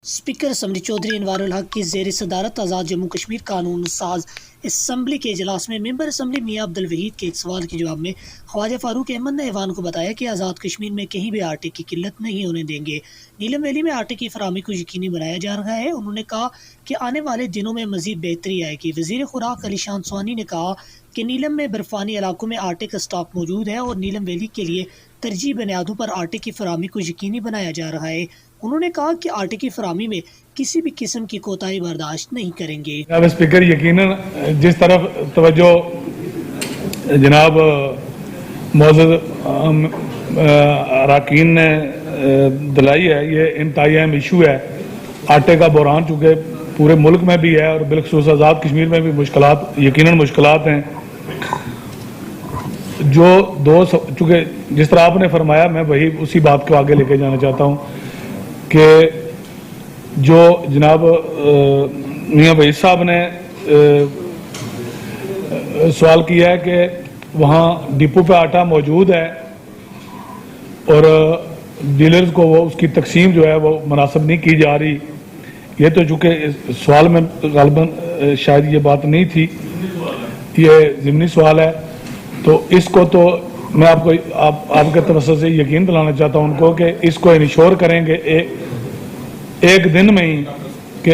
Speaker assembly Chaudhary Anwarul हक की ज़ेर सदारत आज़ाद जम्मू कश्मीर कानून साज असम्बली के इजलास में मेंबर असम्बली मियां अब्दुल वहीद के एक सवाल के जवाब में ख्वाजा फारूक अहमद ने ऐवान को बताया कि आज़ाद कश्मीर में कहीं भी आटे की किल्लत नहीं होने देंगे। नीलम वैली में आटे की फराहमी को यकीनी बनाया जा रहा है। उन्होंने कहा कि आने वाले दिनों में मजीद बेहतरी आएगी। वज़ीर खुराक अलीशान स्वानी ने कहा कि नीलम में बर्फानी इलाकों में आटे का स्टॉक मौजूद है और नीलम वैली के लिए तरजीह बुनियादों पर आटे की फराहमी को यकीनी बनाया जा रहा है। उन्होंने कहा कि आटे की फराहमी में किसी भी किस्म की कोताही बर्दाश्त नहीं करेंगे। जनाब स्पीकर, यकीनन जिस तरफ तवज्जो जनाब मौजूद अरकान ने दिलाई है, ये इंतहाई अहम इशू है। आटे का बहरान चूँकि पूरे मुल्क में भी है और बिलखसूस आज़ाद कश्मीर में भी मुश्किलात यकीनन मुश्किलात हैं। जो चूँकि जिस तरह आपने फरमाया, मैं वही उसी बात को आगे लेके जाना चाहता हूँ कि जो जनाब मियां वहीद साहब ने सवाल किया है कि वहाँ डिपो पे आटा मौजूद है और डीलर्स को वो उसकी तकसीम जो है वो मुनासिब नहीं की जा रही। ये तो चूँकि सवाल में गालिबन शायद ये बात नहीं थी, ये ज़िमनी सवाल है, तो इसको तो मैं आपके तरफ से यकीन दिलाना चाहता हूँ उनको कि इसको इंश्योर करेंगे एक दिन में ही कि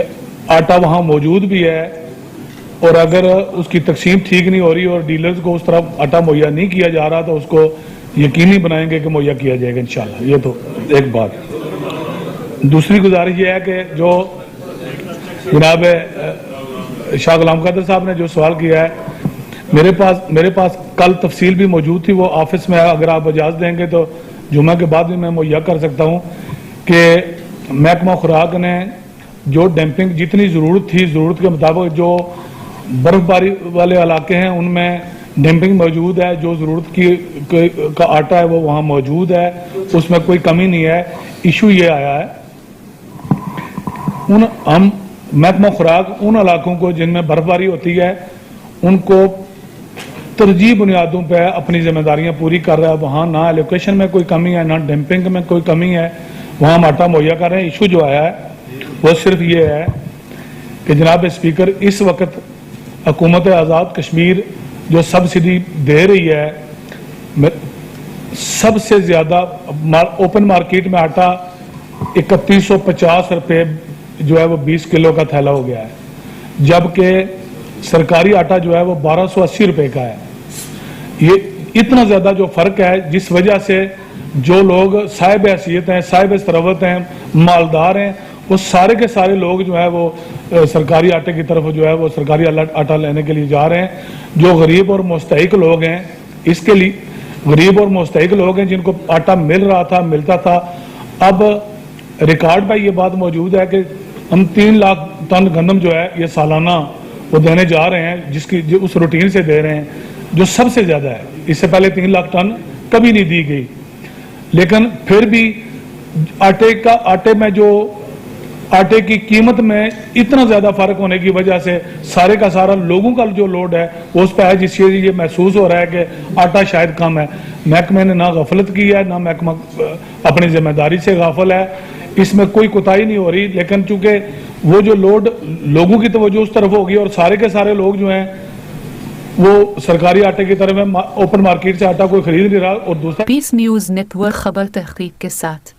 आटा वहाँ मौजूद भी है, और अगर उसकी तकसीम ठीक नहीं हो रही और डीलर्स को उस तरह आटा मुहैया नहीं किया जा रहा तो उसको यकीनी बनाएंगे कि मुहैया किया जाएगा इंशाल्लाह। ये तो एक बात। दूसरी गुजारिश ये है कि जो जनाब शाह गुलाम कादिर साहब ने जो सवाल किया है, मेरे पास कल तफसील भी मौजूद थी, वो ऑफिस में अगर आप इजाज़त देंगे तो जुम्मे के बाद भी मैं मुहैया कर सकता हूँ कि महकमा खुराक ने जो डंपिंग जितनी ज़रूरत थी, ज़रूरत के मुताबिक जो बर्फबारी वाले इलाके हैं उनमें डंपिंग मौजूद है, जो ज़रूरत की का आटा है वो वहाँ मौजूद है, उसमें कोई कमी नहीं है। इशू ये आया है हम महकमा खुराक उन इलाकों को जिनमें बर्फबारी होती है उनको तरजीह बुनियादों पर अपनी जिम्मेदारियां पूरी कर रहा है। वहाँ ना एलोकेशन में कोई कमी है, ना डंपिंग में कोई कमी है, वहाँ हम आटा मुहैया कर रहे हैं। इशू जो आया है वो सिर्फ ये है कि जनाब स्पीकर, इस वक्त हुकूमत आज़ाद कश्मीर जो सब्सिडी दे रही है, सबसे ज़्यादा ओपन मार्केट में आटा 3150 रुपये जो है वो 20 किलो का थैला हो गया है, जबकि सरकारी आटा जो है वो 1280 रुपये का है। ये इतना ज़्यादा जो फ़र्क है, जिस वजह से जो लोग साहिब हैसियत हैं, साहिब सरवत हैं, मालदार हैं, वो सारे के सारे लोग जो है वो सरकारी आटे की तरफ जो है वो सरकारी आटा लेने के लिए जा रहे हैं। जो गरीब और मुस्तहिक लोग हैं, इसके लिए गरीब और मुस्तहिक लोग हैं जिनको आटा मिल रहा था, मिलता था, अब रिकॉर्ड पर ये बात मौजूद है कि हम 3 लाख टन गंदम जो है ये सालाना वो देने जा रहे हैं, जो उस रूटीन से दे रहे हैं जो सबसे ज़्यादा है। इससे पहले 3 लाख टन कभी नहीं दी गई, लेकिन फिर भी आटे में जो आटे की कीमत में इतना ज़्यादा फ़र्क होने की वजह से सारे का सारा लोगों का जो लोड है वो उस पर है, जिससे ये महसूस हो रहा है कि आटा शायद कम है। महकमे ने ना गफलत की है, ना महकमा अपनी जिम्मेदारी से गाफिल है, इसमें कोई कोताही नहीं हो रही। लेकिन चूंकि वो जो लोड लोगों की तवज्जो उस तरफ होगी और सारे के सारे लोग जो हैं वो सरकारी आटे की तरफ है, ओपन मार्केट से आटा कोई खरीद नहीं रहा। और दूसरा पीस न्यूज़ नेटवर्क खबर तहकीक के साथ